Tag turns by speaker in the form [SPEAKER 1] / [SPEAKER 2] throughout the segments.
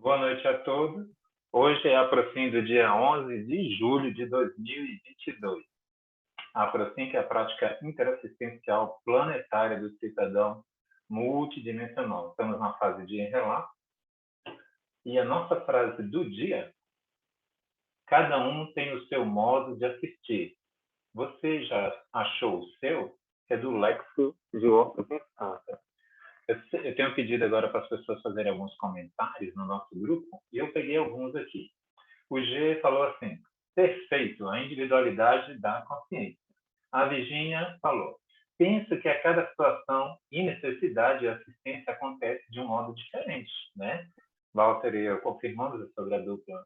[SPEAKER 1] Boa noite a todos. Hoje é a Aprocim do dia 11 de julho de 2022. A Aprocim, que é a prática interassistencial planetária do cidadão multidimensional. Estamos na fase de relato. E a nossa frase do dia: cada um tem o seu modo de assistir. Você já achou o seu? É do Lexo João Constanta. Eu tenho pedido agora para as pessoas fazerem alguns comentários no nosso grupo, e eu peguei alguns aqui. O G falou assim: perfeito, a individualidade da consciência. A Virginia falou: penso que a cada situação e necessidade a assistência acontece de um modo diferente, né? Walter e eu confirmamos sobre a dupla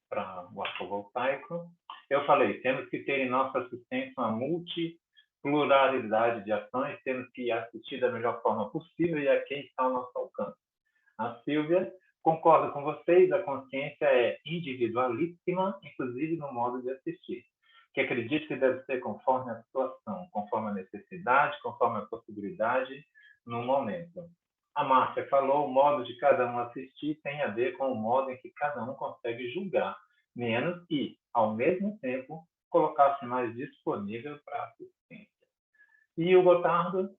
[SPEAKER 1] para o arco voltaico. Eu falei: temos que ter em nossa assistência uma multipluralidade de ações, temos que assistir da melhor forma possível e a quem está ao nosso alcance. A Silvia: concordo com vocês, a consciência é individualíssima, inclusive no modo de assistir, que acredito que deve ser conforme a situação, conforme a necessidade, conforme a possibilidade no momento. A Márcia falou: o modo de cada um assistir tem a ver com o modo em que cada um consegue julgar menos e, ao mesmo tempo, colocar-se mais disponível para a assistência. E o Gotardo: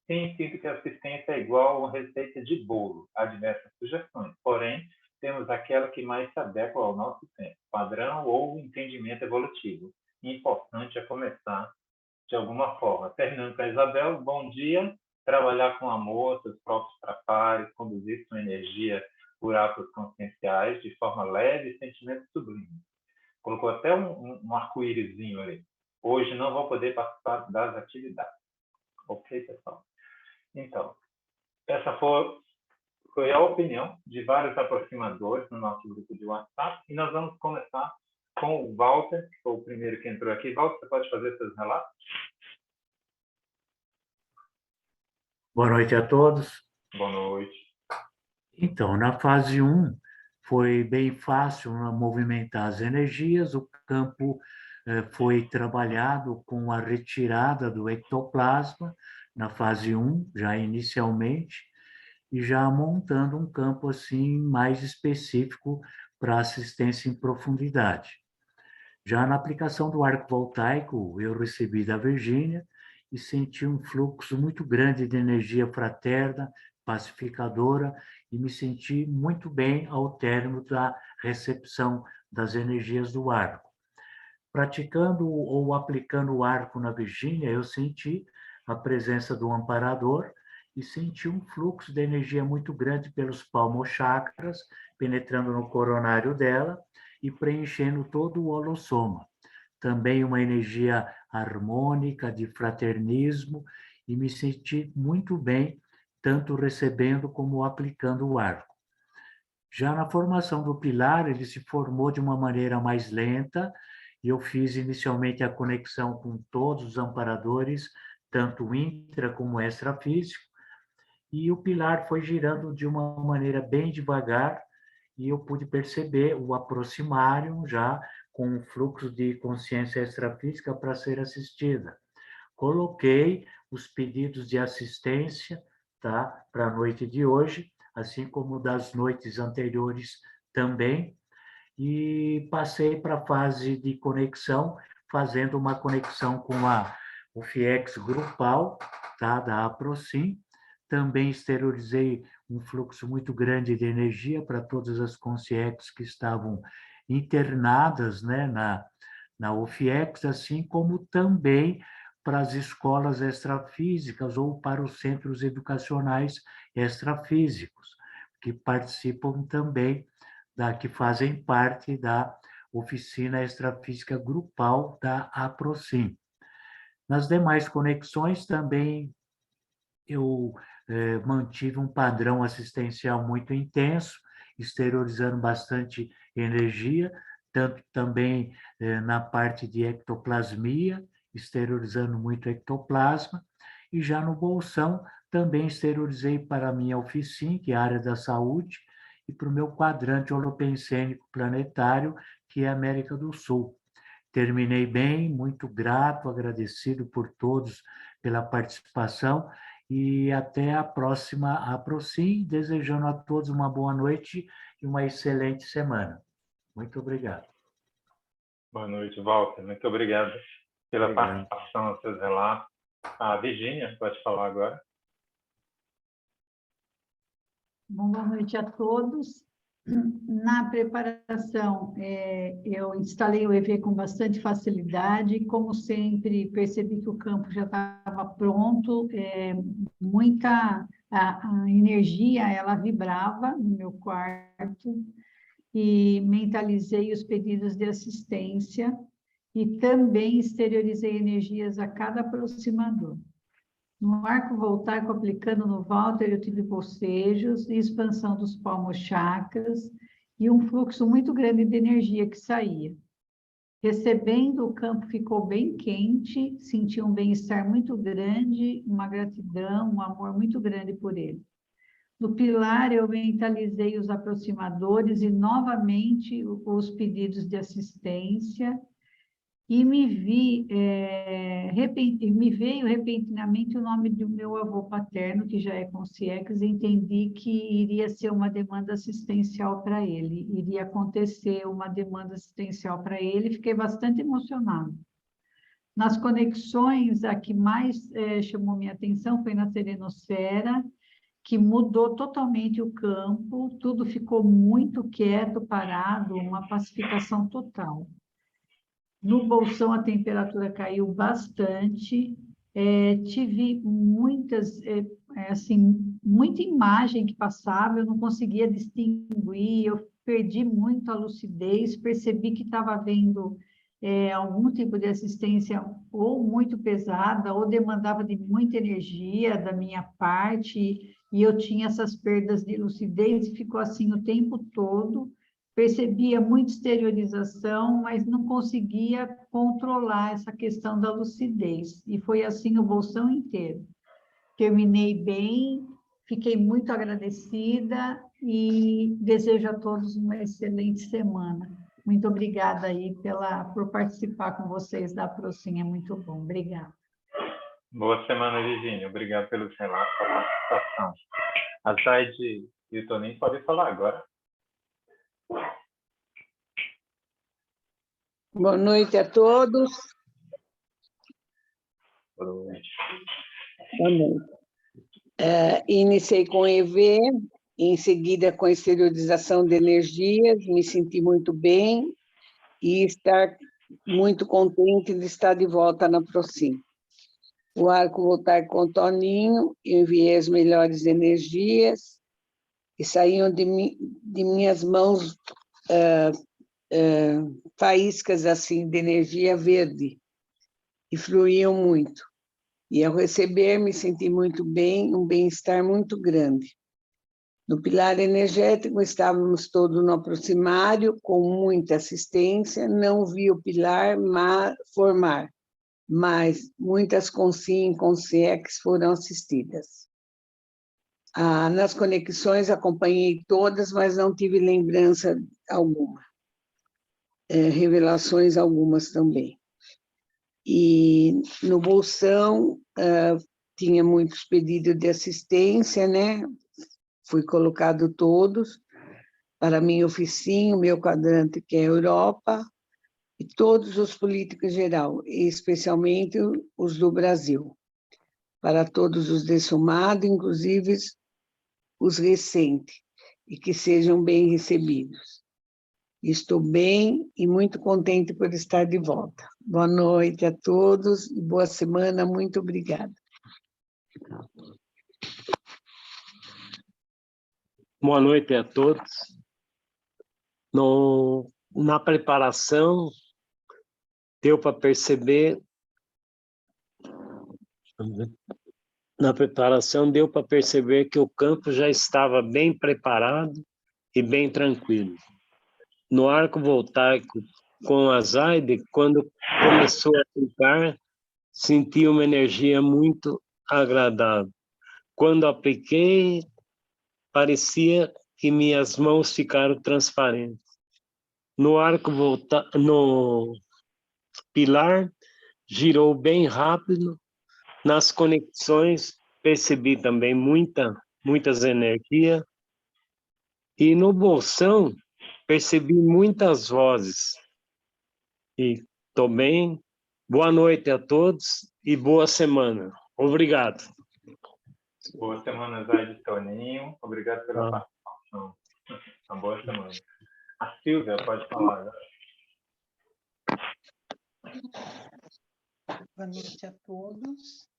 [SPEAKER 1] tem sido que a assistência é igual a uma receita de bolo. Há diversas sugestões, porém, temos aquela que mais se adequa ao nosso tempo, padrão ou entendimento evolutivo. Importante é começar de alguma forma. Terminando com a Isabel: bom dia. Trabalhar com amor, seus próprios trabalhos, conduzir sua energia por atos conscienciais de forma leve e sentimento sublime. Colocou até um arco-írisinho ali. Hoje não vou poder participar das atividades. Ok, pessoal? Então, essa foi a opinião de vários aproximadores no nosso grupo de WhatsApp, e nós vamos começar com o Walter, que foi o primeiro que entrou aqui. Walter, você pode fazer seus relatos?
[SPEAKER 2] Boa noite a todos.
[SPEAKER 1] Boa noite.
[SPEAKER 2] Então, na fase 1, foi bem fácil movimentar as energias, o campo foi trabalhado com a retirada do ectoplasma, na fase 1, já inicialmente, e já montando um campo assim mais específico para assistência em profundidade. Já na aplicação do arco voltaico, eu recebi da Virgínia e senti um fluxo muito grande de energia fraterna, pacificadora, e me senti muito bem ao término da recepção das energias do arco. Praticando ou aplicando o arco na Virgínia, eu senti a presença do amparador e senti um fluxo de energia muito grande pelos palmochakras, penetrando no coronário dela e preenchendo todo o holossoma. Também uma energia harmônica de fraternismo, e me senti muito bem, tanto recebendo como aplicando o arco. Já na formação do pilar, ele se formou de uma maneira mais lenta, e eu fiz inicialmente a conexão com todos os amparadores, tanto intra como extrafísico, e o pilar foi girando de uma maneira bem devagar, e eu pude perceber o aproximário já com um fluxo de consciência extrafísica para ser assistida. Coloquei os pedidos de assistência, tá, para a noite de hoje, assim como das noites anteriores também, e passei para a fase de conexão, fazendo uma conexão com o FIEX grupal, tá, da Aprocim. Também exteriorizei um fluxo muito grande de energia para todas as consciências que estavam internadas, né, na UFIEX, assim como também para as escolas extrafísicas ou para os centros educacionais extrafísicos, que participam também, que fazem parte da oficina extrafísica grupal da Aprocim. Nas demais conexões também eu mantive um padrão assistencial muito intenso, exteriorizando bastante energia, tanto também na parte de ectoplasmia, exteriorizando muito ectoplasma, e já no bolsão também exteriorizei para a minha oficina, que é a área da saúde, e para o meu quadrante holopensênico planetário, que é a América do Sul. Terminei bem, muito grato, agradecido por todos pela participação, e até a próxima APROCIM, desejando a todos uma boa noite e uma excelente semana. Muito obrigado.
[SPEAKER 1] Boa noite, Walter. Muito obrigado pela participação nos seus relatos. A Virgínia pode falar agora.
[SPEAKER 3] Boa noite a todos. Na preparação, eu instalei o EV com bastante facilidade. Como sempre, percebi que o campo já estava pronto. A energia, ela vibrava no meu quarto. E mentalizei os pedidos de assistência. E também exteriorizei energias a cada aproximador. No arco voltaico, aplicando no Walter, eu tive bocejos e expansão dos palmos-chakras e um fluxo muito grande de energia que saía. Recebendo, o campo ficou bem quente, senti um bem-estar muito grande, uma gratidão, um amor muito grande por ele. No pilar, eu mentalizei os aproximadores e, novamente, os pedidos de assistência. E me veio repentinamente o nome do meu avô paterno, que já é consciex, e entendi que iria ser uma demanda assistencial para ele, iria acontecer uma demanda assistencial para ele, fiquei bastante emocionada. Nas conexões, a que mais chamou minha atenção foi na Serenosfera, que mudou totalmente o campo, tudo ficou muito quieto, parado, uma pacificação total. No bolsão, a temperatura caiu bastante, tive muita imagem que passava, eu não conseguia distinguir, eu perdi muito a lucidez, percebi que estava havendo algum tipo de assistência ou muito pesada, ou demandava de muita energia da minha parte, e eu tinha essas perdas de lucidez, e ficou assim o tempo todo. Percebia muita exteriorização, mas não conseguia controlar essa questão da lucidez. E foi assim o bolsão inteiro. Terminei bem, fiquei muito agradecida e desejo a todos uma excelente semana. Muito obrigada aí por participar com vocês da Procin, é muito bom. Obrigada.
[SPEAKER 1] Boa semana, Virgínia. Obrigado pelos relatos, pela participação. A Zaide e o Toninho podem falar agora.
[SPEAKER 4] Boa noite a todos.
[SPEAKER 1] Boa noite.
[SPEAKER 4] Boa noite. Iniciei com EV, em seguida com exteriorização de energias, me senti muito bem e estar muito contente de estar de volta na Procin. O arco voltar com o Toninho, eu enviei as melhores energias e saíam de minhas mãos faíscas assim de energia verde e fluíam muito. E ao receber, me senti muito bem, um bem-estar muito grande. No pilar energético, estávamos todos no aproximário, com muita assistência, não vi o pilar formar, mas muitas consciências e consciex foram assistidas. Nas conexões, acompanhei todas, mas não tive lembrança alguma. Revelações algumas também. E no bolsão, tinha muitos pedidos de assistência, né? Fui colocado todos para minha oficina, o meu quadrante, que é a Europa, e todos os políticos em geral, e especialmente os do Brasil, para todos os dessomados, inclusive os recentes, e que sejam bem recebidos. Estou bem e muito contente por estar de volta. Boa noite a todos e boa semana. Muito obrigada.
[SPEAKER 5] Boa noite a todos. Na preparação, deu para perceber... que o campo já estava bem preparado e bem tranquilo. No arco voltaico com a Zaide, quando começou a aplicar, senti uma energia muito agradável. Quando apliquei, parecia que minhas mãos ficaram transparentes. No pilar, girou bem rápido. Nas conexões, percebi também muitas energias. E no bolsão, percebi muitas vozes. E estou bem. Boa noite a todos e boa semana. Obrigado.
[SPEAKER 1] Boa semana, Zaide, Toninho. Obrigado pela participação. Uma boa semana. A Silvia pode falar agora.
[SPEAKER 6] Boa noite a todos.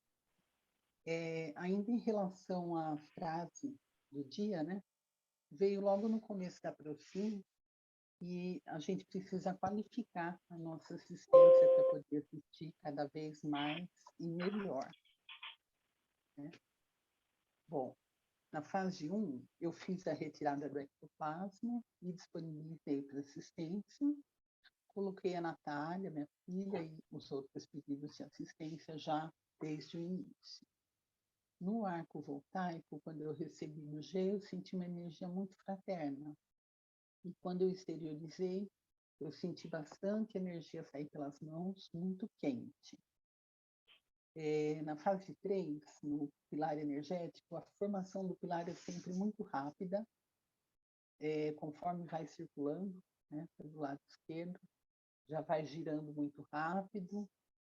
[SPEAKER 6] Ainda em relação à frase do dia, né? Veio logo no começo da Profim e a gente precisa qualificar a nossa assistência para poder assistir cada vez mais e melhor, né? Bom, na fase 1, eu fiz a retirada do ectoplasma e disponibilizei para assistência. Coloquei a Natália, minha filha, e os outros pedidos de assistência já desde o início. No arco voltaico, quando eu recebi no G, eu senti uma energia muito fraterna. E quando eu exteriorizei, eu senti bastante energia sair pelas mãos, muito quente. Na fase 3, no pilar energético, a formação do pilar é sempre muito rápida, conforme vai circulando, né, pelo lado esquerdo, já vai girando muito rápido,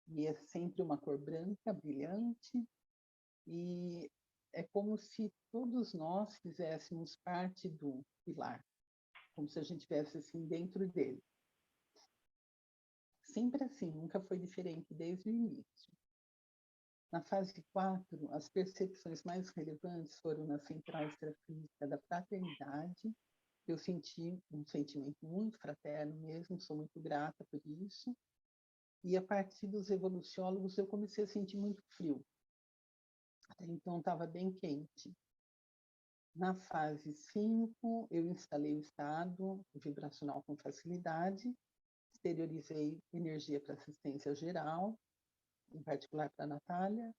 [SPEAKER 6] e é sempre uma cor branca, brilhante, e é como se todos nós fizéssemos parte do pilar, como se a gente estivesse assim dentro dele. Sempre assim, nunca foi diferente desde o início. Na fase 4, as percepções mais relevantes foram na central extrafísica da fraternidade. Eu senti um sentimento muito fraterno mesmo, sou muito grata por isso. E a partir dos evoluciólogos, eu comecei a sentir muito frio. Até então estava bem quente. Na fase 5, eu instalei o estado vibracional com facilidade, exteriorizei energia para assistência geral, em particular para a Natália,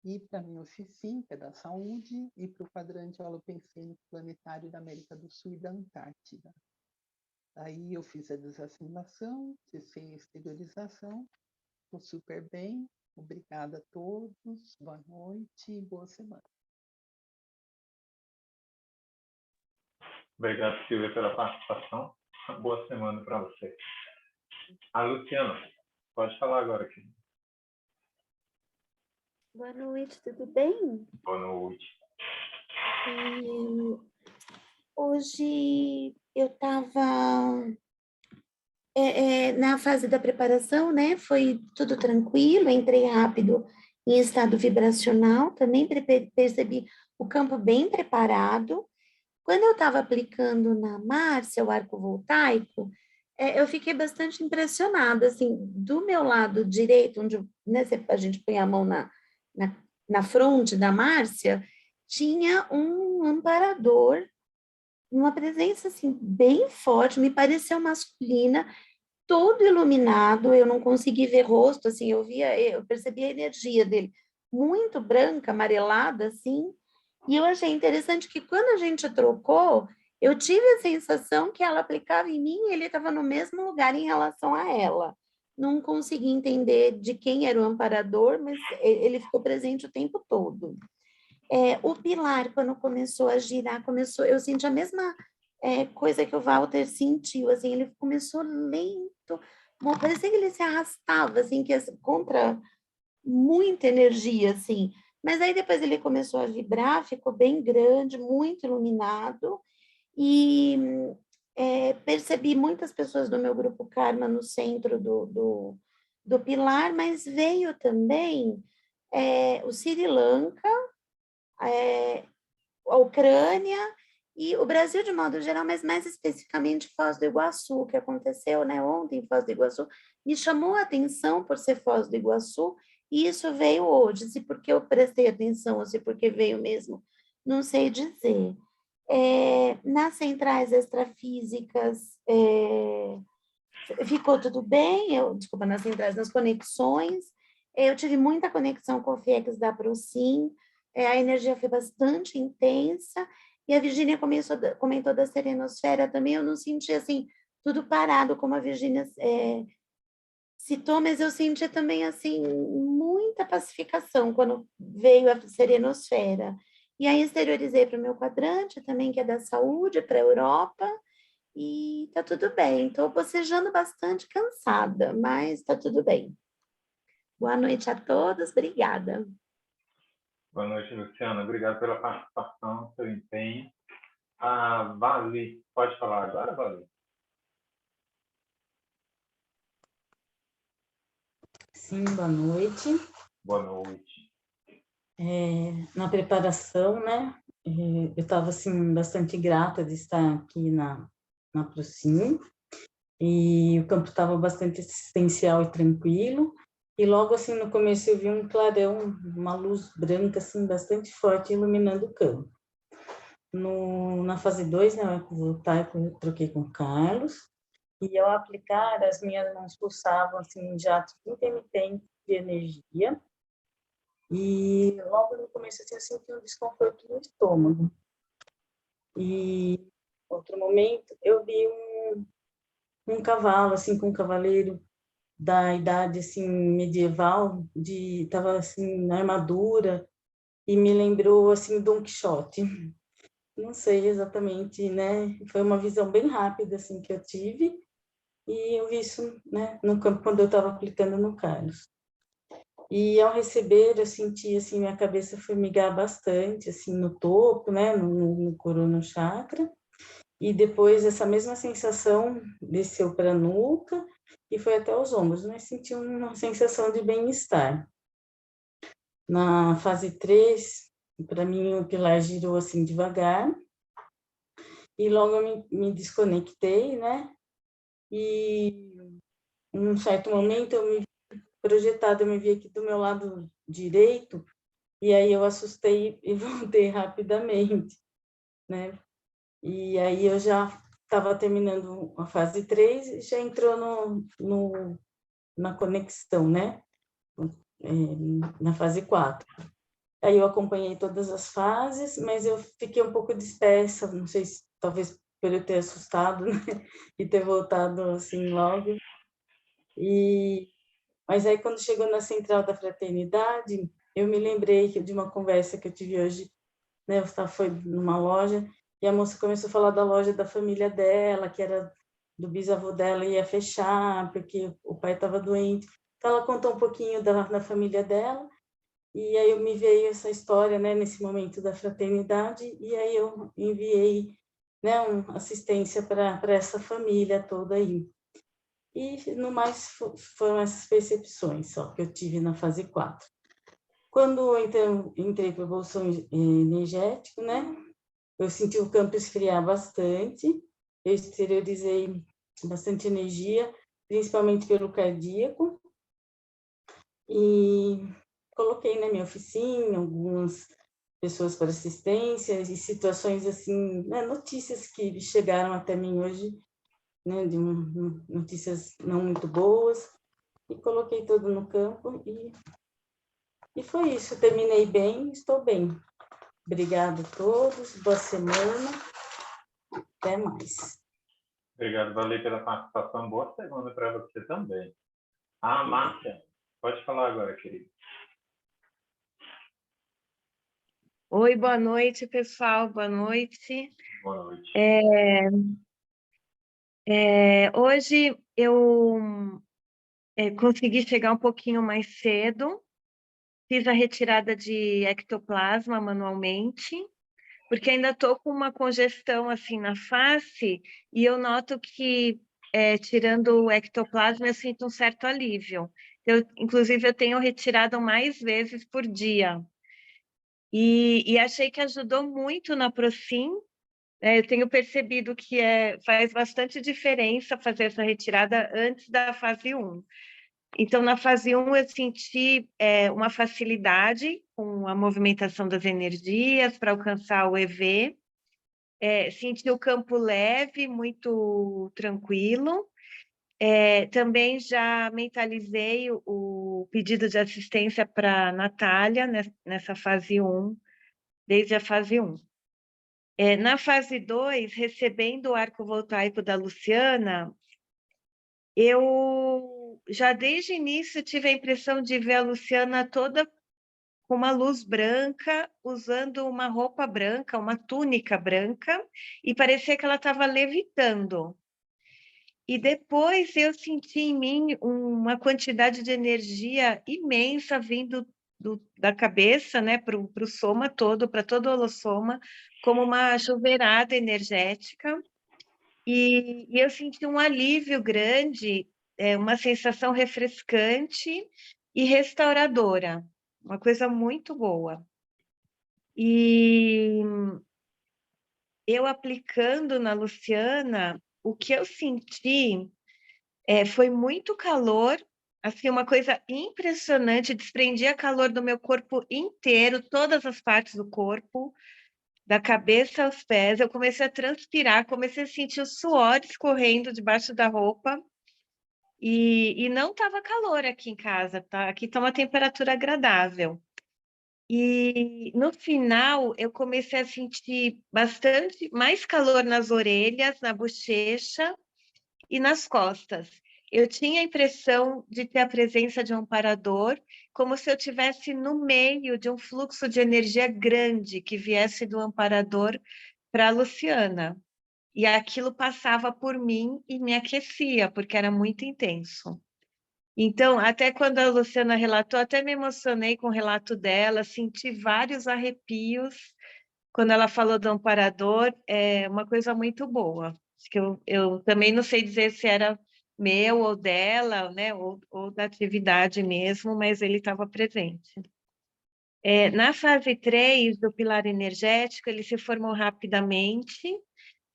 [SPEAKER 6] e para a minha oficina, que é da saúde, e para o quadrante holopensênico planetário da América do Sul e da Antártida. Aí eu fiz a desassimilação, cessei a exteriorização, estou super bem, obrigada a todos, boa noite e boa semana.
[SPEAKER 1] Obrigado, Silvia, pela participação. Boa semana para você. A Luciana, pode falar agora aqui.
[SPEAKER 7] Boa noite, tudo bem?
[SPEAKER 1] Boa noite.
[SPEAKER 7] Hoje eu estava na fase da preparação, né? Foi tudo tranquilo, entrei rápido em estado vibracional, também percebi o campo bem preparado. Quando eu estava aplicando na Márcia, o arco voltaico, eu fiquei bastante impressionada, assim, do meu lado direito, onde né, a gente põe a mão na fronte da Márcia, tinha um amparador, uma presença, assim, bem forte, me pareceu masculina, todo iluminado, eu não consegui ver rosto, assim, eu percebi a energia dele, muito branca, amarelada, assim, e eu achei interessante que quando a gente trocou, eu tive a sensação que ela aplicava em mim e ele estava no mesmo lugar em relação a ela. Não consegui entender de quem era o amparador, mas ele ficou presente o tempo todo. O pilar, quando começou a girar, eu senti a mesma coisa que o Walter sentiu, assim, ele começou lento, parecia que ele se arrastava, assim, contra muita energia, assim, mas aí depois ele começou a vibrar, ficou bem grande, muito iluminado, e percebi muitas pessoas do meu grupo Karma no centro do pilar, mas veio também o Sri Lanka, a Ucrânia e o Brasil de modo geral, mas mais especificamente Foz do Iguaçu, que aconteceu ontem em Foz do Iguaçu, me chamou a atenção por ser Foz do Iguaçu, e isso veio hoje, se porque eu prestei atenção ou se porque veio mesmo, não sei dizer. Nas centrais extrafísicas, ficou tudo bem, desculpa, nas conexões, eu tive muita conexão com o FIEX da Procim, a energia foi bastante intensa, e a Virgínia comentou da serenosfera também, eu não senti assim, tudo parado, como a Virgínia sintomas eu senti também, assim, muita pacificação quando veio a serenosfera. E aí exteriorizei para o meu quadrante também, que é da saúde, para a Europa, e tá tudo bem. Estou bocejando bastante, cansada, mas tá tudo bem. Boa noite a todos, obrigada.
[SPEAKER 1] Boa noite, Luciana. Obrigado pela participação, seu empenho. A Vali, pode falar agora, Vali?
[SPEAKER 8] Sim, boa noite.
[SPEAKER 1] Boa noite.
[SPEAKER 8] Na preparação, né, eu estava, assim, bastante grata de estar aqui na Procim, e o campo estava bastante assistencial e tranquilo, e logo, assim, no começo eu vi um clarão, uma luz branca, assim, bastante forte, iluminando o campo. Na fase 2, né, eu troquei com o Carlos, e ao aplicar, as minhas mãos pulsavam, assim, em jatos intermitentes de energia, e logo no começo assim, eu senti um desconforto no estômago. E outro momento eu vi um cavalo, assim, com um cavaleiro da idade assim medieval, tava assim na armadura, e me lembrou assim Dom Quixote. Não sei exatamente, né? Foi uma visão bem rápida assim que eu tive, e eu vi isso, né, no campo quando eu estava aplicando no Carlos. E ao receber, eu senti, assim, minha cabeça formigar bastante, assim, no topo, né, no Corona Chakra. E depois essa mesma sensação desceu para a nuca e foi até os ombros, mas senti uma sensação de bem-estar. Na fase 3, para mim, o pilar girou, assim, devagar. E logo eu me desconectei, né? E em um certo momento eu me projetada, eu me vi aqui do meu lado direito, e aí eu assustei e voltei rapidamente, né? E aí eu já estava terminando a fase 3 e já entrou na conexão, né? Na fase 4. Aí eu acompanhei todas as fases, mas eu fiquei um pouco dispersa, não sei se talvez por eu ter assustado, né? E ter voltado assim logo. Mas aí, quando chegou na Central da Fraternidade, eu me lembrei de uma conversa que eu tive hoje, né? Eu foi numa loja, e a moça começou a falar da loja da família dela, que era do bisavô dela, ia fechar, porque o pai estava doente. Então, ela contou um pouquinho da família dela, e aí me veio essa história, né, nesse momento da fraternidade, e aí eu enviei, né, uma assistência para essa família toda aí. E, no mais, foram essas percepções só que eu tive na fase 4. Quando eu entrei para o bolsão energético, né, eu senti o campo esfriar bastante, eu exteriorizei bastante energia, principalmente pelo cardíaco, e coloquei na minha oficina algumas pessoas para assistência e situações assim, né, notícias que chegaram até mim hoje, né, de notícias não muito boas, e coloquei tudo no campo, e foi isso. Terminei bem, estou bem. Obrigada a todos, boa semana, até mais.
[SPEAKER 1] Obrigado, Vali, pela participação. Boa semana para você também. Márcia, pode falar agora, querida.
[SPEAKER 9] Oi, boa noite, pessoal. Boa noite.
[SPEAKER 1] Boa noite.
[SPEAKER 9] Hoje eu consegui chegar um pouquinho mais cedo, fiz a retirada de ectoplasma manualmente, porque ainda estou com uma congestão assim na face, e eu noto que tirando o ectoplasma eu sinto um certo alívio. Inclusive, eu tenho retirado mais vezes por dia. E achei que ajudou muito na Procim. Eu tenho percebido que faz bastante diferença fazer essa retirada antes da fase 1. Então, na fase 1, eu senti uma facilidade com a movimentação das energias para alcançar o EV. Senti o campo leve, muito tranquilo. Também já mentalizei o pedido de assistência para a Natália nessa fase 1, desde a fase 1. Na fase 2, recebendo o arco voltaico da Luciana, eu eu já desde o início tive a impressão de ver a Luciana toda com uma luz branca, usando uma roupa branca, uma túnica branca, e parecia que ela estava levitando. E depois eu senti em mim uma quantidade de energia imensa vindo da cabeça, né, para o soma todo, para todo o holossoma, como uma chuveirada energética. E eu senti um alívio grande, uma sensação refrescante e restauradora, uma coisa muito boa. E eu aplicando na Luciana, o que eu senti foi muito calor, assim, uma coisa impressionante, desprendia calor do meu corpo inteiro, todas as partes do corpo, da cabeça aos pés. Eu comecei a transpirar, comecei a sentir o suor escorrendo debaixo da roupa, e não estava calor aqui em casa, tá? Aqui está uma temperatura agradável. E no final eu comecei a sentir bastante mais calor nas orelhas, na bochecha e nas costas. Eu tinha a impressão de ter a presença de um amparador, como se eu estivesse no meio de um fluxo de energia grande que viesse do amparador para a Luciana. E aquilo passava por mim e me aquecia, porque era muito intenso. Então, até quando a Luciana relatou, até me emocionei com o relato dela, senti vários arrepios quando ela falou do amparador, é uma coisa muito boa. Acho que eu também não sei dizer se era meu ou dela, né, ou da atividade mesmo, mas ele estava presente. Na fase 3 do pilar energético, ele se formou rapidamente,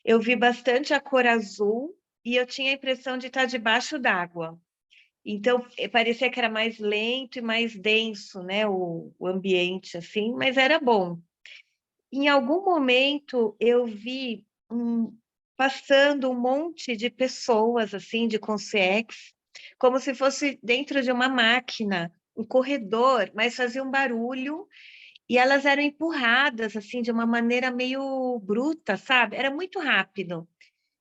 [SPEAKER 9] eu vi bastante a cor azul e eu tinha a impressão de estar debaixo d'água. Então, parecia que era mais lento e mais denso, né, o ambiente, assim, mas era bom. Em algum momento, eu vi passando um monte de pessoas, assim, de concierges, como se fosse dentro de uma máquina, um corredor, mas fazia um barulho, e elas eram empurradas, assim, de uma maneira meio bruta, sabe? Era muito rápido.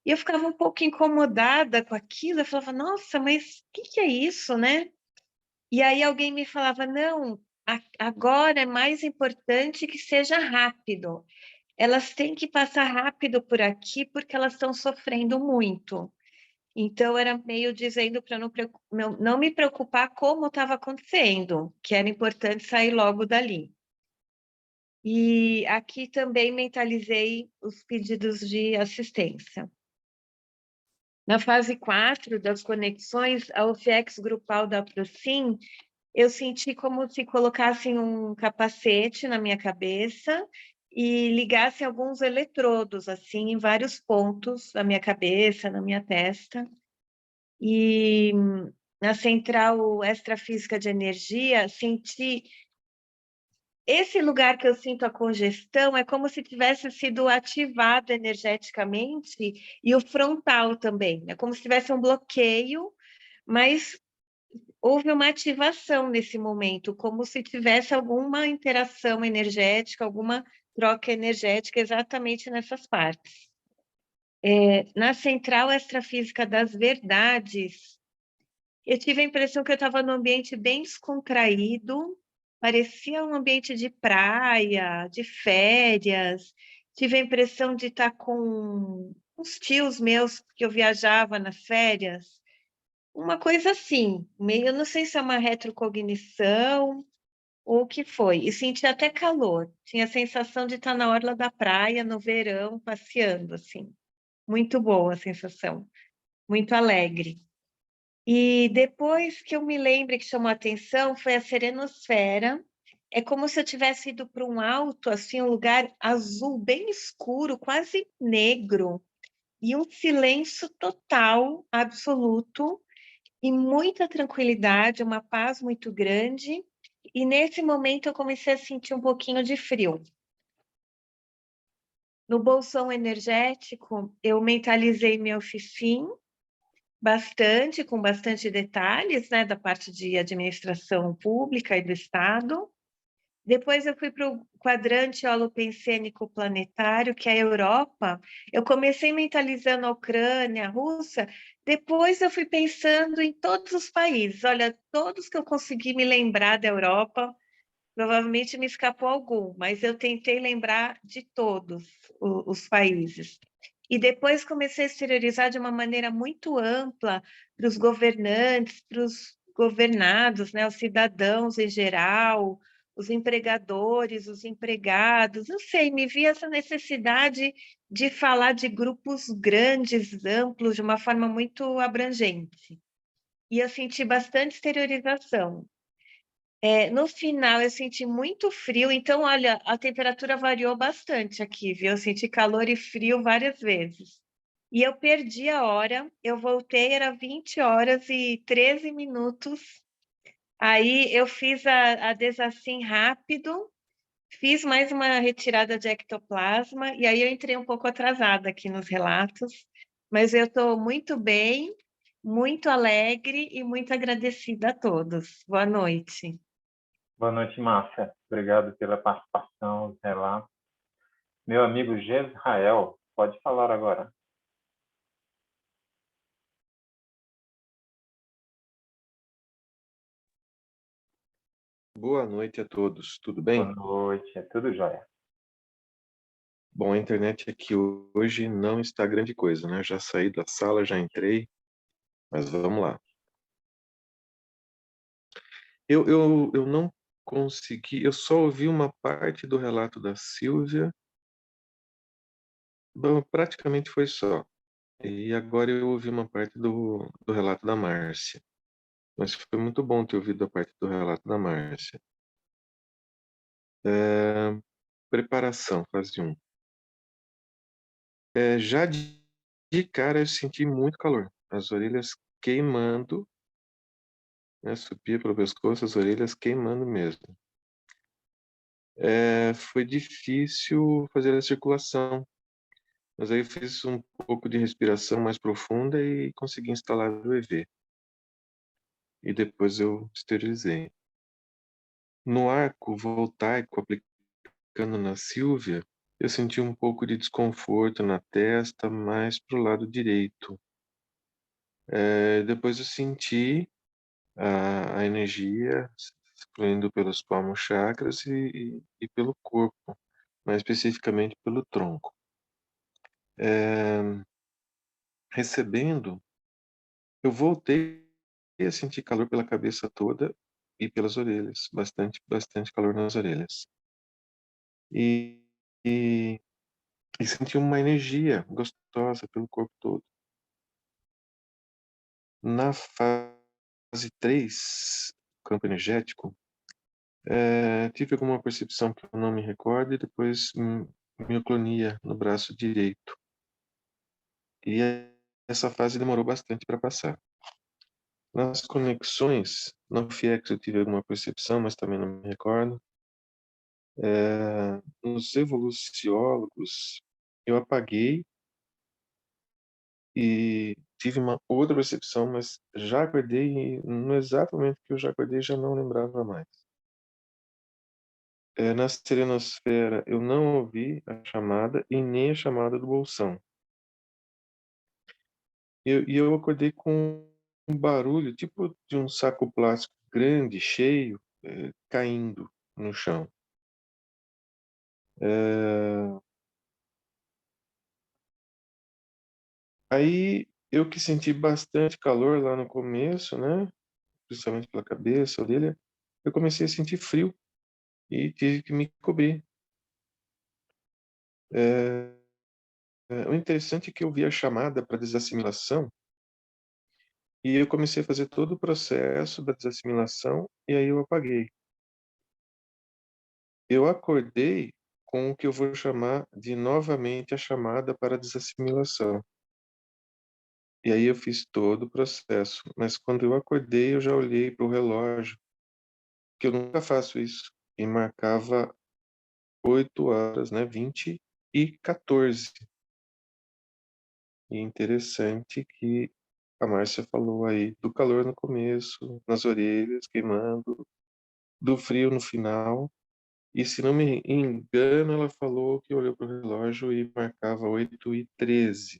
[SPEAKER 9] E eu ficava um pouco incomodada com aquilo, eu falava, nossa, mas o que é isso, né? E aí alguém me falava, não, agora é mais importante que seja rápido. Elas têm que passar rápido por aqui porque elas estão sofrendo muito. Então, era meio dizendo para não me preocupar como estava acontecendo, que era importante sair logo dali. E aqui também mentalizei os pedidos de assistência. Na fase 4 das conexões, a OFIEX grupal da Procim, eu senti como se colocassem um capacete na minha cabeça e ligassem alguns eletrodos, assim, em vários pontos da minha cabeça, na minha testa. E na central extrafísica de energia, senti... Esse lugar que eu sinto a congestão é como se tivesse sido ativado energeticamente, e o frontal também, é como se tivesse um bloqueio, mas houve uma ativação nesse momento, como se tivesse alguma interação energética, alguma troca energética exatamente nessas partes. Na central extrafísica das verdades, eu tive a impressão que eu estava num ambiente bem descontraído, parecia um ambiente de praia, de férias. Tive a impressão de estar com uns tios meus, que eu viajava nas férias. Uma coisa assim, meio, eu não sei se é uma retrocognição ou o que foi. E senti até calor. Tinha a sensação de estar na orla da praia, no verão, passeando, assim. Muito boa a sensação. Muito alegre. E depois que eu me lembre que chamou a atenção foi a serenosfera. É como se eu tivesse ido para um alto, assim, um lugar azul, bem escuro, quase negro, e um silêncio total, absoluto, e muita tranquilidade, uma paz muito grande. E nesse momento eu comecei a sentir um pouquinho de frio. No bolsão energético, eu mentalizei meu FIFIM, bastante, com bastante detalhes, né, da parte de administração pública e do Estado. Depois eu fui para o quadrante holopensênico planetário, que é a Europa. Eu comecei mentalizando a Ucrânia, a Rússia, depois eu fui pensando em todos os países. Olha, todos que eu consegui me lembrar da Europa, provavelmente me escapou algum, mas eu tentei lembrar de todos os países. E depois comecei a exteriorizar de uma maneira muito ampla para os governantes, para os governados, né, os cidadãos em geral, os empregadores, os empregados, não sei, me vi essa necessidade de falar de grupos grandes, amplos, de uma forma muito abrangente. E eu senti bastante exteriorização. No final, eu senti muito frio, então, olha, a temperatura variou bastante aqui, viu? Eu senti calor e frio várias vezes. E eu perdi a hora, eu voltei, era 20 horas e 13 minutos. Aí eu fiz a desassim rápido, fiz mais uma retirada de ectoplasma, e aí eu entrei um pouco atrasada aqui nos relatos, mas eu estou muito bem, muito alegre e muito agradecida a todos. Boa noite.
[SPEAKER 1] Boa noite, Márcia. Obrigado pela participação, os relatos. Meu amigo Gesrael, pode falar agora.
[SPEAKER 10] Boa noite a todos, tudo
[SPEAKER 1] Boa
[SPEAKER 10] bem?
[SPEAKER 1] noite, é tudo jóia.
[SPEAKER 10] Bom, a internet aqui hoje não está grande coisa, né? Já saí da sala, já entrei, mas vamos lá. Eu não consegui, eu só ouvi uma parte do relato da Silvia, bom, praticamente foi só. E agora eu ouvi uma parte do relato da Márcia. Mas foi muito bom ter ouvido a parte do relato da Márcia. Preparação, fase 1. Já de cara eu senti muito calor, as orelhas queimando, né? Subia pelo pescoço, as orelhas queimando mesmo. Foi difícil fazer a circulação, mas aí eu fiz um pouco de respiração mais profunda e consegui instalar o EV. E depois eu esterilizei. No arco voltaico aplicando na Silvia, eu senti um pouco de desconforto na testa, mais para o lado direito. Depois eu senti a energia fluindo pelos palmos chakras e pelo corpo, mais especificamente pelo tronco. Recebendo, eu voltei a sentir calor pela cabeça toda e pelas orelhas, bastante calor nas orelhas. E, e, e senti uma energia gostosa pelo corpo todo. Na fase 3, campo energético, tive alguma percepção que eu não me recordo e depois mioclonia no braço direito. E essa fase demorou bastante para passar. Nas conexões, no FIEX eu tive alguma percepção, mas também não me recordo. Nos evoluciólogos, eu apaguei e tive uma outra percepção, mas já acordei e no exato momento que eu já acordei já não lembrava mais. Na serenosfera, eu não ouvi a chamada e nem a chamada do bolsão. E eu acordei com um barulho, tipo de um saco plástico grande, cheio, caindo no chão. Aí eu que senti bastante calor lá no começo, né? Principalmente pela cabeça, orelha, eu comecei a sentir frio e tive que me cobrir. O interessante é que eu vi a chamada para desassimilação e eu comecei a fazer todo o processo da desassimilação e aí eu apaguei. Eu acordei com o que eu vou chamar de novamente a chamada para desassimilação. E aí eu fiz todo o processo, mas quando eu acordei eu já olhei para o relógio, que eu nunca faço isso, e marcava 8 horas, né, 20h14. E interessante que a Márcia falou aí do calor no começo, nas orelhas, queimando, do frio no final. E, se não me engano, ela falou que olhou para o relógio e marcava 8h13.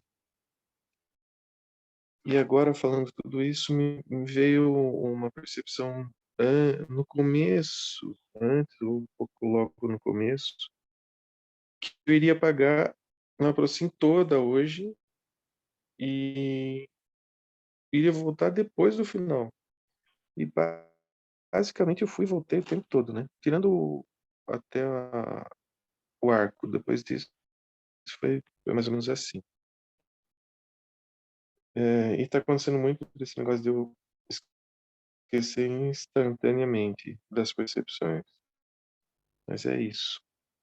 [SPEAKER 10] E agora, falando tudo isso, me veio uma percepção no começo, antes, ou um pouco logo no começo, que eu iria pagar na Procin toda hoje e iria voltar depois do final. E basicamente eu fui e voltei o tempo todo, né? Tirando até o arco. Depois disso, foi mais ou menos assim. E está acontecendo muito desse negócio de eu esquecer instantaneamente das percepções. Mas é isso.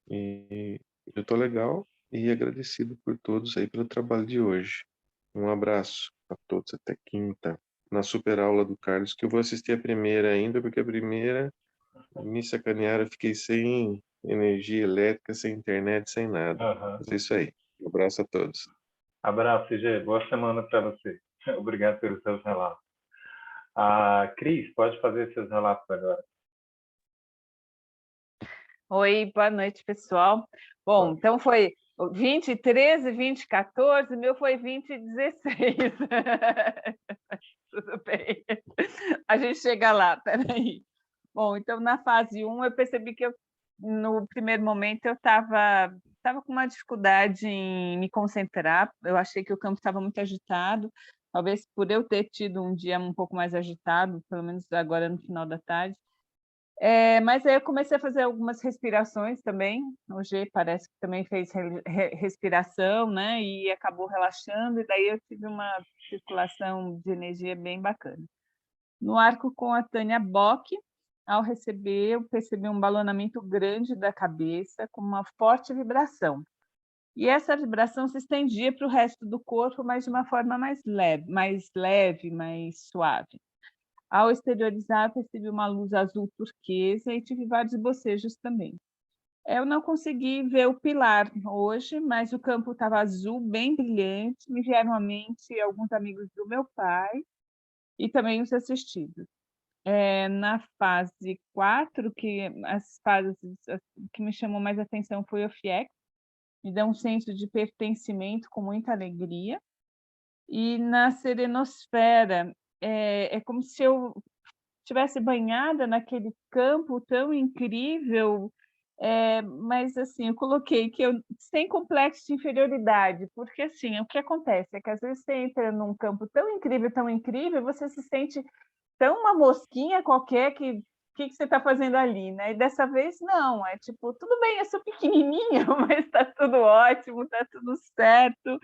[SPEAKER 10] E eu tô legal e agradecido por todos aí pelo trabalho de hoje. Um abraço a todos, até quinta, na super aula do Carlos, que eu vou assistir a primeira ainda, porque a primeira me sacanearam, eu fiquei sem energia elétrica, sem internet, sem nada.
[SPEAKER 1] Aham.
[SPEAKER 10] Mas é isso aí. Um abraço a todos.
[SPEAKER 1] Abraço, Gê. Boa semana para você. Obrigado pelos seus relatos. Cris, pode fazer seus relatos agora.
[SPEAKER 11] Oi, boa noite, pessoal. Bom, então foi 2013, 2014, meu foi 2016. Tudo bem. A gente chega lá, peraí. Bom, então na fase 1 eu percebi que no primeiro momento eu estava com uma dificuldade em me concentrar, eu achei que o campo estava muito agitado, talvez por eu ter tido um dia um pouco mais agitado, pelo menos agora no final da tarde. Mas aí eu comecei a fazer algumas respirações também, o G parece que também fez respiração, né, e acabou relaxando, e daí eu tive uma circulação de energia bem bacana. No arco com a Tânia Bock, ao receber, eu percebi um balonamento grande da cabeça, com uma forte vibração. E essa vibração se estendia para o resto do corpo, mas de uma forma mais leve, mais suave. Ao exteriorizar, percebi uma luz azul turquesa e tive vários bocejos também. Eu não consegui ver o pilar hoje, mas o campo estava azul, bem brilhante. Me vieram à mente alguns amigos do meu pai e também os assistidos. Na fase 4, que as fases que me chamou mais atenção foi o FIEC, me deu um senso de pertencimento com muita alegria. E na serenosfera, é como se eu estivesse banhada naquele campo tão incrível, mas assim, eu coloquei que eu sem complexo de inferioridade, porque assim, o que acontece é que às vezes você entra num campo tão incrível, você se sente tão uma mosquinha qualquer que você está fazendo ali, né? E dessa vez não, é tipo, tudo bem, eu sou pequenininha, mas está tudo ótimo, está tudo certo.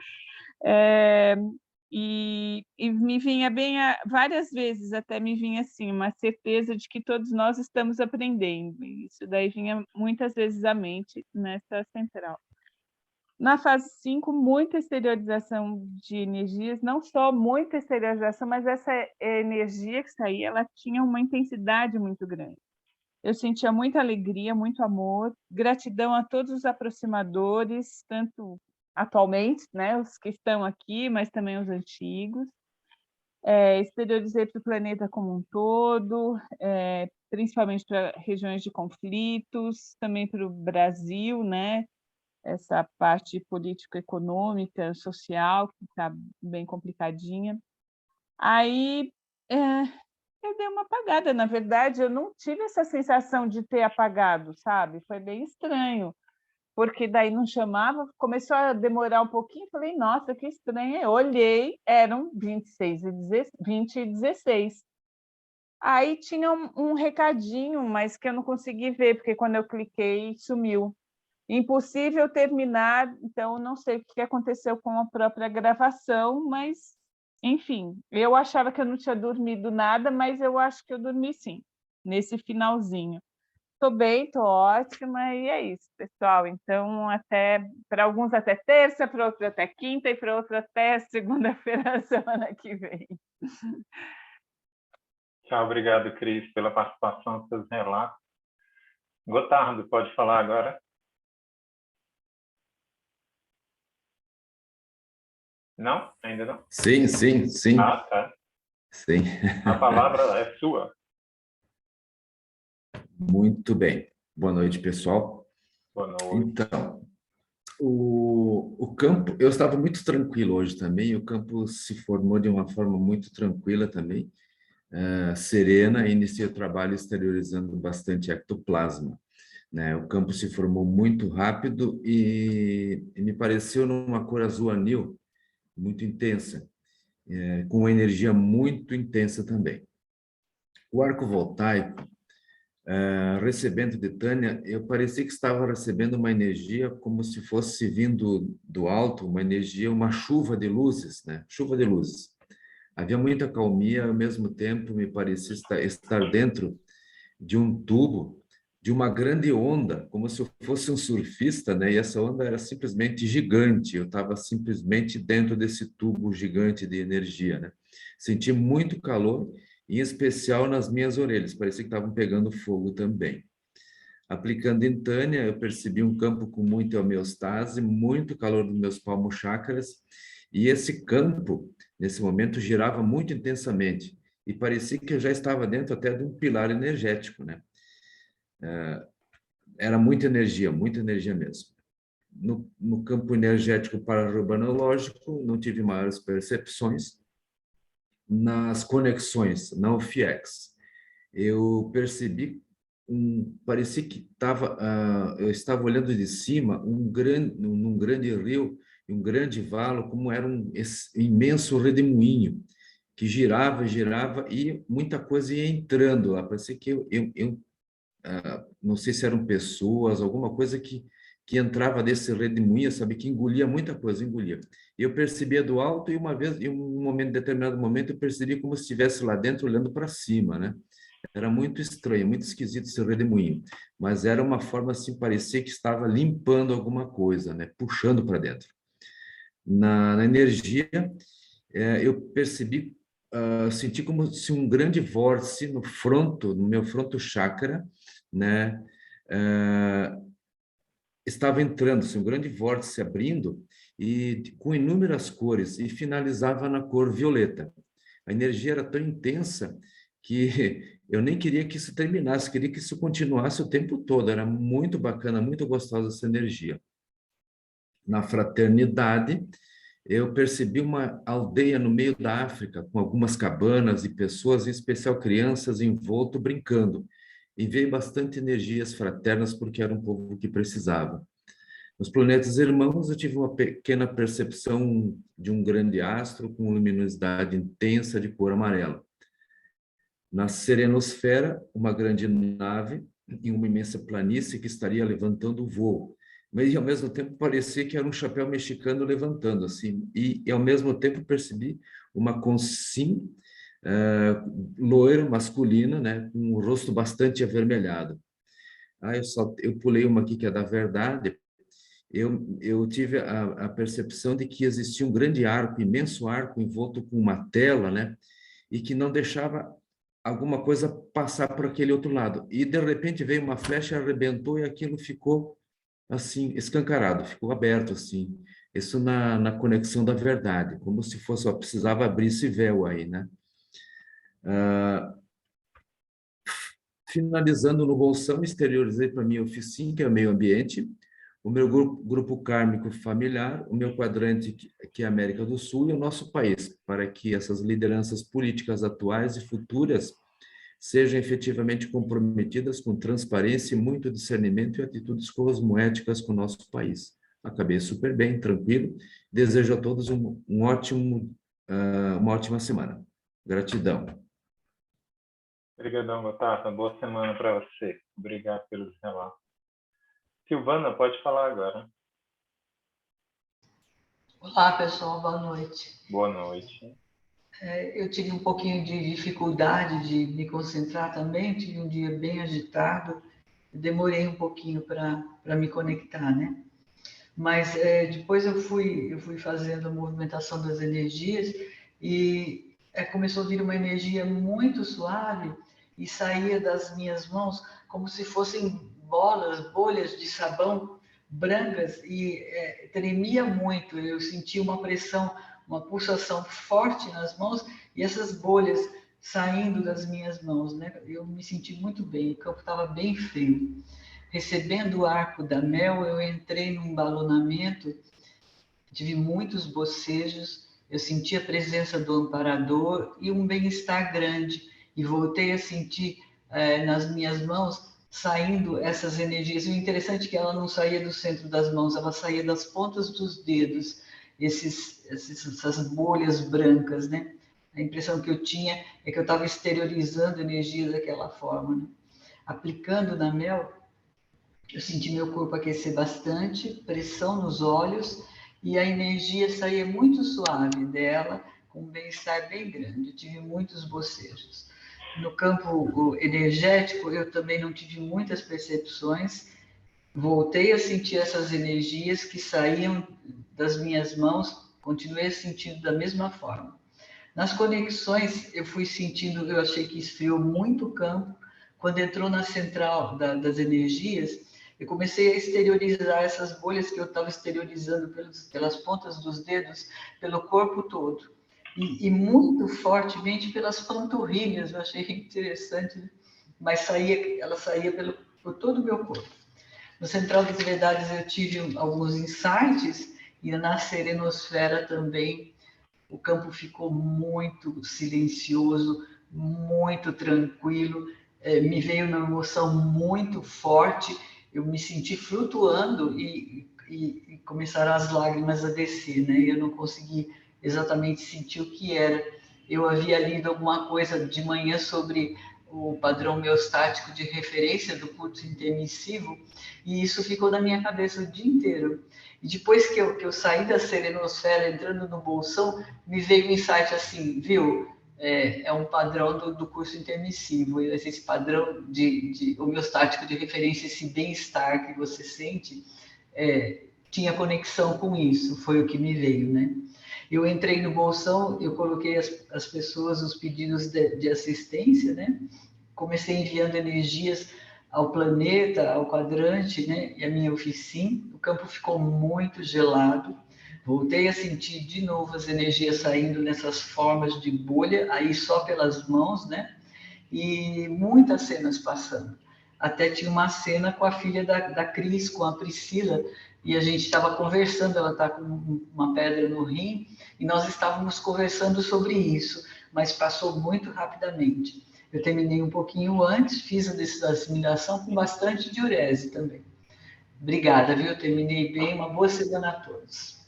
[SPEAKER 11] E me vinha várias vezes até me vinha assim, uma certeza de que todos nós estamos aprendendo. Isso daí vinha muitas vezes à mente nessa central. Na fase 5, muita exteriorização de energias, não só muita exteriorização, mas essa energia que saía, ela tinha uma intensidade muito grande. Eu sentia muita alegria, muito amor, gratidão a todos os aproximadores, tanto atualmente, né, os que estão aqui, mas também os antigos. Exteriorizei para o planeta como um todo, principalmente para regiões de conflitos, também para o Brasil, né, essa parte político-econômica, social, que está bem complicadinha. Aí eu dei uma apagada, na verdade, eu não tive essa sensação de ter apagado, sabe? Foi bem estranho, porque daí não chamava, começou a demorar um pouquinho, falei, nossa, que estranho. Eu olhei, eram 20 e 16. Aí tinha um recadinho, mas que eu não consegui ver, porque quando eu cliquei, sumiu. Impossível terminar, então não sei o que aconteceu com a própria gravação, mas, enfim, eu achava que eu não tinha dormido nada, mas eu acho que eu dormi sim, nesse finalzinho. Estou bem, estou ótima, e é isso, pessoal. Então, para alguns até terça, para outros até quinta, e para outros até segunda-feira, semana que vem.
[SPEAKER 1] Tchau, obrigado, Cris, pela participação dos seus relatos. Gotardo, pode falar agora? Não? Ainda não?
[SPEAKER 12] Sim, sim, sim.
[SPEAKER 1] Tá.
[SPEAKER 12] Sim.
[SPEAKER 1] A palavra é sua.
[SPEAKER 12] Muito bem. Boa noite, pessoal.
[SPEAKER 1] Boa noite.
[SPEAKER 12] Então, o campo, eu estava muito tranquilo hoje também, o campo se formou de uma forma muito tranquila também, serena, e iniciei o trabalho exteriorizando bastante ectoplasma, né? O campo se formou muito rápido e me pareceu numa cor azul anil, muito intensa, com uma energia muito intensa também. O arco voltaico, recebendo de Tânia, eu parecia que estava recebendo uma energia como se fosse vindo do alto, uma energia, uma chuva de luzes, né? Chuva de luzes. Havia muita calmia, ao mesmo tempo me parecia estar dentro de um tubo, de uma grande onda, como se eu fosse um surfista, né? E essa onda era simplesmente gigante, eu estava simplesmente dentro desse tubo gigante de energia, né? Senti muito calor, em especial nas minhas orelhas, parecia que estavam pegando fogo também. Aplicando em Tânia, eu percebi um campo com muita homeostase, muito calor nos meus palmos chakras, e esse campo, nesse momento, girava muito intensamente, e parecia que eu já estava dentro até de um pilar energético, né? Era muita energia mesmo. No campo energético para-urbanológico, não tive maiores percepções. Nas conexões, na UFIEX, eu percebi, parecia que eu estava olhando de cima num grande rio, um grande valo, como era um imenso redemoinho, que girava e muita coisa ia entrando lá. Parecia que não sei se eram pessoas, alguma coisa que entrava desse redemoinho, sabe, que engolia muita coisa, engolia. E eu percebia do alto e uma vez, em um determinado momento, eu percebi como se estivesse lá dentro olhando para cima, né? Era muito estranho, muito esquisito esse redemoinho, mas era uma forma assim, parecia que estava limpando alguma coisa, né? Puxando para dentro. Na energia, eu percebi, senti como se um grande vórtice no meu fronto chakra, né? Estava entrando, assim, um grande vórtice abrindo e com inúmeras cores e finalizava na cor violeta. A energia era tão intensa que eu nem queria que isso terminasse, queria que isso continuasse o tempo todo. Era muito bacana, muito gostosa essa energia. Na fraternidade, eu percebi uma aldeia no meio da África, com algumas cabanas e pessoas, em especial crianças, envolto, brincando. E veio bastante energias fraternas, porque era um povo que precisava. Nos planetas irmãos, eu tive uma pequena percepção de um grande astro com luminosidade intensa de cor amarela. Na serenosfera, uma grande nave em uma imensa planície que estaria levantando o voo. Mas, ao mesmo tempo, parecia que era um chapéu mexicano levantando, assim. E ao mesmo tempo, percebi uma consim loira, masculina, né, com o rosto bastante avermelhado. Eu pulei uma aqui que é da verdade. Eu tive a percepção de que existia um grande arco, imenso arco, envolto com uma tela, né, e que não deixava alguma coisa passar por aquele outro lado. E, de repente, veio uma flecha, arrebentou e aquilo ficou, assim, escancarado, ficou aberto, assim. Isso na conexão da verdade, como se fosse, precisava abrir esse véu aí, né? Finalizando no bolsão, exteriorizei para minha oficina, que é o meio ambiente, o meu grupo kármico familiar, o meu quadrante, que é a América do Sul, e o nosso país, para que essas lideranças políticas atuais e futuras sejam efetivamente comprometidas com transparência, muito discernimento e atitudes cosmoéticas com o nosso país. Acabei super bem, tranquilo. Desejo a todos uma ótima semana. Gratidão.
[SPEAKER 1] Obrigadão, Gotata. Boa semana para você. Obrigado pelos relatos. Silvana, pode falar agora.
[SPEAKER 13] Olá, pessoal. Boa noite.
[SPEAKER 1] Boa noite.
[SPEAKER 13] Eu tive um pouquinho de dificuldade de me concentrar também. Tive um dia bem agitado. Demorei um pouquinho para me conectar, né? Mas depois eu fui fazendo a movimentação das energias e começou a vir uma energia muito suave e saía das minhas mãos como se fossem bolhas de sabão brancas e tremia muito. Eu sentia uma pressão, uma pulsação forte nas mãos e essas bolhas saindo das minhas mãos, né? Eu me senti muito bem, o campo estava bem frio. recebendo o arco da Mel, eu entrei num balonamento, tive muitos bocejos, eu senti a presença do amparador e um bem-estar grande, e voltei a sentir nas minhas mãos saindo essas energias. O interessante é que ela não saía do centro das mãos, ela saía das pontas dos dedos, essas bolhas brancas, né? A impressão que eu tinha é que eu estava exteriorizando energia daquela forma, né? Aplicando na Mel, eu senti meu corpo aquecer bastante, pressão nos olhos, e a energia saía muito suave dela, com um bem-estar bem grande. Eu tive muitos bocejos. No campo energético, eu também não tive muitas percepções. Voltei a sentir essas energias que saíam das minhas mãos, continuei sentindo da mesma forma. Nas conexões, eu fui sentindo, eu achei que esfriou muito o campo. Quando entrou na central das energias, eu comecei a exteriorizar essas bolhas que eu estava exteriorizando pelas pontas dos dedos, pelo corpo todo. E muito fortemente pelas panturrilhas, eu achei interessante, mas ela saía por todo o meu corpo. No Central das Verdades eu tive alguns insights, e na Serenosfera também o campo ficou muito silencioso, muito tranquilo, me veio uma emoção muito forte, eu me senti flutuando e começaram as lágrimas a descer, né? Eu não consegui exatamente sentir o que era. Eu havia lido alguma coisa de manhã sobre o padrão homeostático de referência do curso intermissivo, e isso ficou na minha cabeça o dia inteiro. E depois que eu saí da serenosfera, entrando no bolsão, me veio um insight assim, viu? É um padrão do curso intermissivo, esse padrão de homeostático de referência, esse bem-estar que você sente, tinha conexão com isso, foi o que me veio, né? Eu entrei no bolsão, eu coloquei as pessoas, os pedidos de assistência, né? Comecei enviando energias ao planeta, ao quadrante, né? E a minha oficina. O campo ficou muito gelado. Voltei a sentir de novo as energias saindo nessas formas de bolha, aí só pelas mãos, né? E muitas cenas passando. Até tinha uma cena com a filha da Cris, com a Priscila, e a gente estava conversando, ela está com uma pedra no rim, e nós estávamos conversando sobre isso, mas passou muito rapidamente. Eu terminei um pouquinho antes, fiz a assimilação com bastante diurese também. Obrigada, viu? Eu terminei bem, uma boa semana a todos.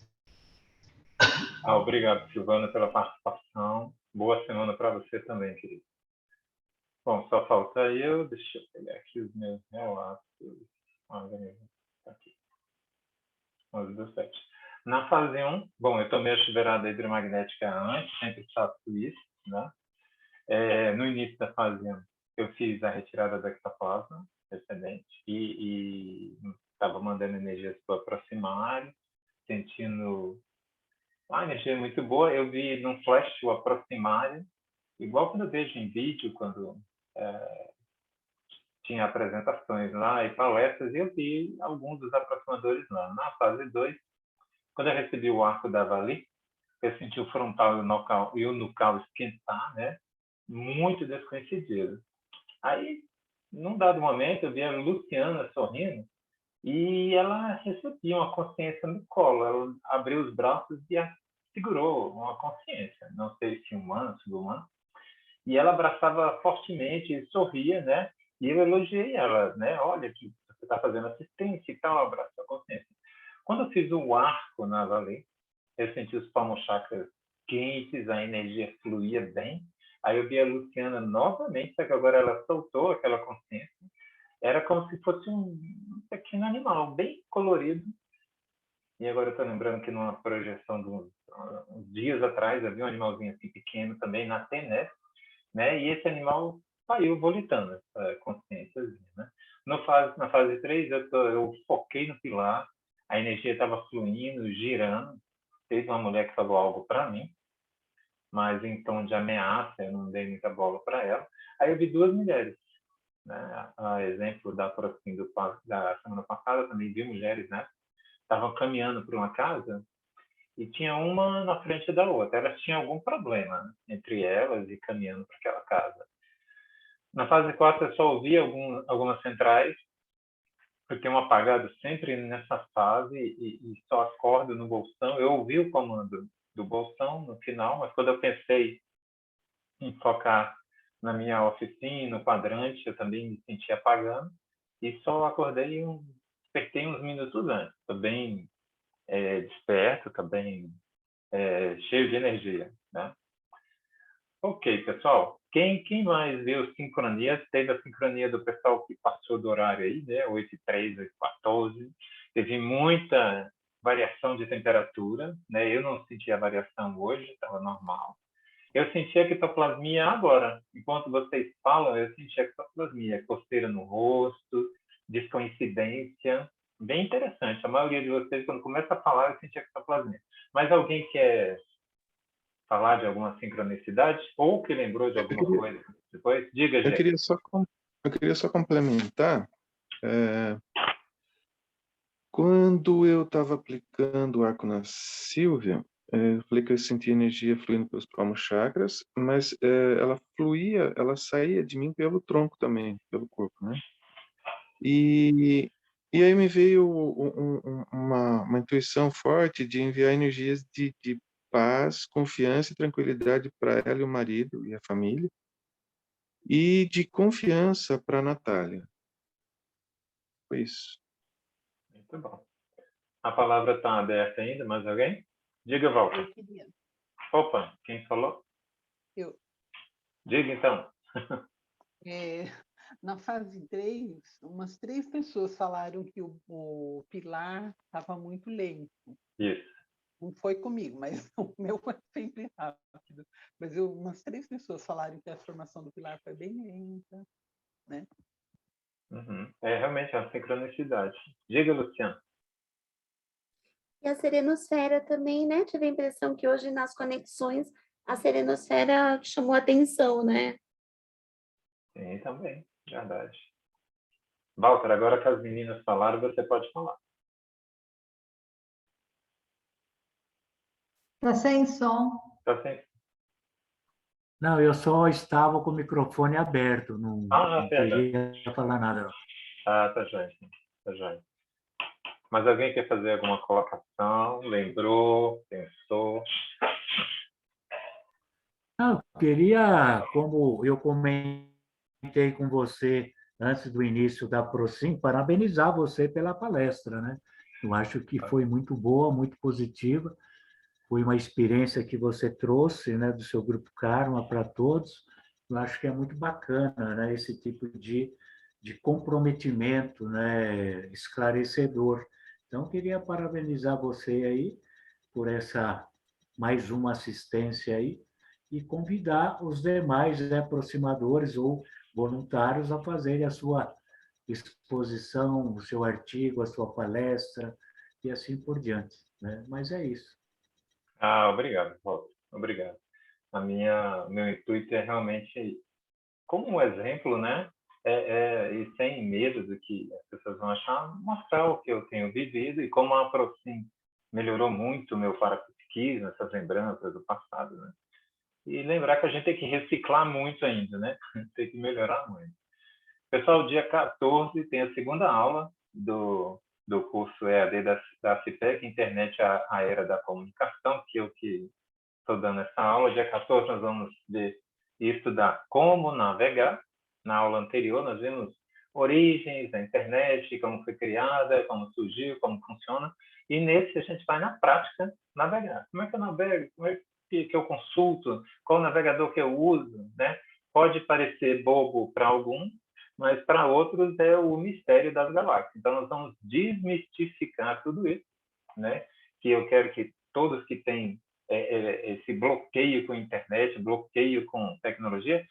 [SPEAKER 1] Obrigado, Silvana, pela participação. Boa semana para você também, querido. Bom, só falta eu. Deixa eu pegar aqui os meus relatos. Aqui. 11/7. Na fase 1, bom, eu tomei a chuveirada hidromagnética antes, sempre faço isso, né? No início da fase 1, eu fiz a retirada do ectoplasma excedente e estava mandando energias para o aproximário, sentindo uma energia muito boa. Eu vi num flash o aproximário, igual quando eu vejo em vídeo, quando tinha apresentações lá e palestras, e eu vi alguns dos aproximadores lá. Na fase 2, quando eu recebi o arco da Vali, eu senti o frontal e o nucal esquentar, né? Muito descoincidido. Aí, num dado momento, eu vi a Luciana sorrindo e ela recebia uma consciência no colo. Ela abriu os braços e segurou uma consciência, não sei se humana, subhumana, e ela abraçava fortemente e sorria, né? E eu elogiei ela, né? Olha, que você está fazendo assistência e tal, abraço a consciência. Quando eu fiz o arco na Vali, eu senti os palmochakras quentes, a energia fluía bem. Aí eu vi a Luciana novamente, só que agora ela soltou aquela consciência. Era como se fosse um pequeno animal, bem colorido. E agora eu estou lembrando que numa projeção de uns dias atrás, eu vi um animalzinho assim pequeno também na TNS, né? E esse animal saiu volitando essa consciênciazinha, né? Na fase 3, eu foquei no pilar, a energia estava fluindo, girando. Teve uma mulher que falou algo para mim, mas em tom de ameaça, eu não dei muita bola para ela. Aí eu vi duas mulheres, né? A exemplo da semana passada, eu também vi mulheres, né? Estavam caminhando para uma casa e tinha uma na frente da outra. Elas tinham algum problema, né, entre elas e caminhando para aquela casa. Na fase 4, eu só ouvi algumas centrais eu tenho um apagado sempre nessa fase e só acordo no bolsão. Eu ouvi o comando do bolsão no final, mas quando eu pensei em focar na minha oficina, no quadrante, eu também me senti apagando e só acordei despertei uns minutos antes. Estou bem desperto, estou bem cheio de energia, né? Ok, pessoal. Quem mais viu sincronia? Teve a sincronia do pessoal que passou do horário aí, né? 8h03, 8h14. Teve muita variação de temperatura, né? Eu não senti a variação hoje, estava normal. Eu senti a ectoplasmia agora. Enquanto vocês falam, eu senti a ectoplasmia. Coceira no rosto, descoincidência. Bem interessante. A maioria de vocês, quando começa a falar, eu senti a ectoplasmia. Mas alguém quer falar de alguma sincronicidade ou que lembrou de alguma coisa depois? Diga, gente.
[SPEAKER 10] Eu queria só complementar. Quando eu estava aplicando o arco na Sílvia, eu falei que eu sentia energia fluindo pelos palmos chakras, mas ela saía de mim pelo tronco também, pelo corpo, né? E aí me veio uma intuição forte de enviar energias de paz, confiança e tranquilidade para ela e o marido e a família, e de confiança para a Natália. Foi isso.
[SPEAKER 1] Muito bom. A palavra está aberta ainda, mais alguém? Diga, Walter.
[SPEAKER 6] Eu queria.
[SPEAKER 1] Opa, quem falou?
[SPEAKER 6] Eu.
[SPEAKER 1] Diga, então.
[SPEAKER 6] Na fase 3, umas 3 pessoas falaram que o pilar estava muito lento.
[SPEAKER 1] Isso.
[SPEAKER 6] Não foi comigo, mas o meu foi sempre rápido. Mas umas 3 pessoas falaram que a formação do pilar foi bem lenta, né?
[SPEAKER 1] Uhum. Realmente uma sincronicidade. Diga, Luciano.
[SPEAKER 7] E a serenosfera também, né? Tive a impressão que hoje nas conexões a serenosfera chamou atenção, né?
[SPEAKER 1] Sim, também. Verdade. Walter, agora que as meninas falaram, você pode falar.
[SPEAKER 3] Está sem som.
[SPEAKER 1] Está sem...
[SPEAKER 2] Não, eu só estava com o microfone aberto, não
[SPEAKER 1] perdão.
[SPEAKER 2] queria falar nada. Não.
[SPEAKER 1] Tá joia. Tá joia. Mas alguém quer fazer alguma colocação? Lembrou? Pensou?
[SPEAKER 2] Não, queria, como eu comentei com você antes do início da Procim, parabenizar você pela palestra, né? Eu acho que foi muito boa, muito positiva. Foi uma experiência que você trouxe, né, do seu grupo Karma para todos. Eu acho que é muito bacana, né, esse tipo de comprometimento, né, esclarecedor. Então, queria parabenizar você aí por essa mais uma assistência aí e convidar os demais, né, aproximadores ou voluntários a fazerem a sua exposição, o seu artigo, a sua palestra e assim por diante, né? Mas é isso.
[SPEAKER 1] Obrigado, Walter. Obrigado. Meu intuito é realmente, como um exemplo, né? E sem medo do que as pessoas vão achar, mostrar o que eu tenho vivido e como a Procim melhorou muito o meu parapsiquismo, essas lembranças do passado, né? E lembrar que a gente tem que reciclar muito ainda, né? Tem que melhorar muito. Pessoal, dia 14 tem a segunda aula do curso EAD da CIPEC, Internet, a Era da Comunicação, que eu que estou dando essa aula. Dia 14 nós vamos estudar como navegar. Na aula anterior nós vimos origens da internet, como foi criada, como surgiu, como funciona. E nesse a gente vai na prática navegar. Como é que eu navego? Como é que eu consulto? Qual navegador que eu uso? Né? Pode parecer bobo para alguns, mas para outros é o mistério das galáxias. Então nós vamos desmistificar tudo isso, né? Que eu quero que todos que têm esse bloqueio com a internet, bloqueio com tecnologia,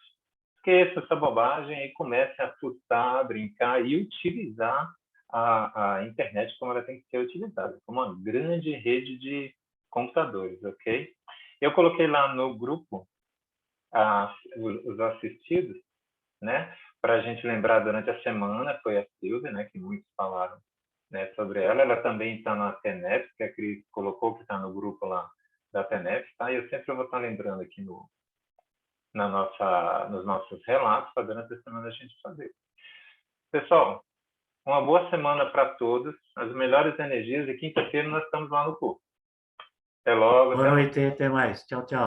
[SPEAKER 1] esqueça essa bobagem e comece a fuçar, brincar e utilizar a internet como ela tem que ser utilizada, como uma grande rede de computadores, ok? Eu coloquei lá no grupo os assistidos, né? Para a gente lembrar durante a semana, foi a Silvia, né? Que muitos falaram, né, sobre ela. Ela também está na TENEP, que a Cris colocou, que está no grupo lá da TENEP, tá? E eu sempre vou estar lembrando aqui nos nossos relatos, para durante a semana a gente fazer. Pessoal, Uma boa semana para todos, as melhores energias, e quinta-feira nós estamos lá no curso. Até logo.
[SPEAKER 2] Boa noite, até mais. Tchau, tchau.